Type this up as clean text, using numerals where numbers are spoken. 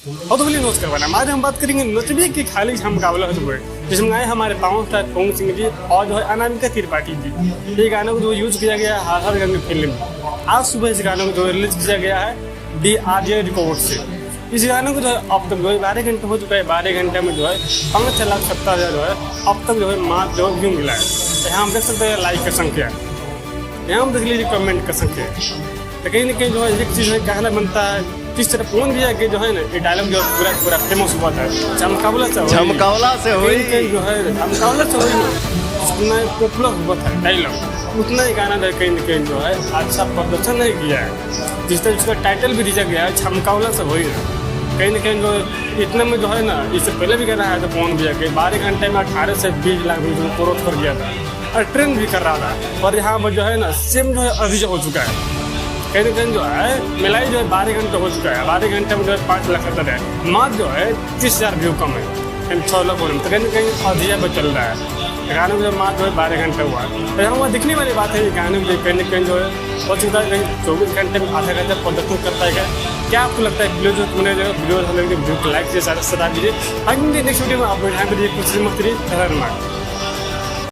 और तो बोलिए नोट करवाना। आज हम बात करेंगे नचबी की खाली हम मुकाबला हो तो जिसमें आए हमारे पावन स्टार पवन सिंह जी और जो है अनामिका त्रिपाठी जी। ये गाना को जो यूज किया गया है हर रंग फिल्म में। आज सुबह इस गाने को जो रिलीज किया गया है DRJ रिकॉर्ड से। इस गाने को जो है अब तक जो है 12 घंटे हो चुका है। 12 घंटे में जो है 5,70,000 जो है अब तक जो है मात्र जो व्यू मिला है। यहाँ हम देख सकते हैं लाइक की संख्या, यहाँ हम देख लीजिए कमेंट की संख्या। तो कहीं ना कहीं जो है एक चीज़ है कहना बनता है किस तरह फोन भी है कि जो है ना ये डायलॉग जो पूरा फेमस हुआ था चमकावला से हुई जो है चमकावला से हुई उतना पॉपुलर हुआ था डायलॉग उतना ही गाना कहीं ना कहीं जो है अच्छा प्रदर्शन नहीं किया है। जिस तरह उसका टाइटल भी दिया गया है चमकावला से हुई कहीं ना कहीं जो इतने में जो है ना इससे पहले भी गाना आया था फोन भी है 12 घंटे में 18 से 20 लाख भी क्रॉस कर गया था और ट्रेंड भी कर रहा था। पर यहाँ पर जो है ना सेम जो है अभी हो चुका है। कहीं ना कहीं जो है मिलाई जो है 12 घंटे हो चुका है। 12 घंटे में जो है 5,70,000 है मात्र जो है 30,000 व्यू कम है 6 लाख तो कहीं ना कहीं अधिया पर चल रहा है। गाने में जो मात्र जो है 12 घंटे हुआ है। तो यहाँ वहाँ दिखने वाली बात है गाने में कहीं ना कहीं जो है हो चुका है कहीं 24 घंटे में आधा घंटे प्रदर्शन करता है क्या आपको लगता है वीडियो जो तुमने जो वीडियो को लाइक से सता दीजिए। नेक्स्ट वीडियो में आप ध्यान दीजिए कुछ मत करिए।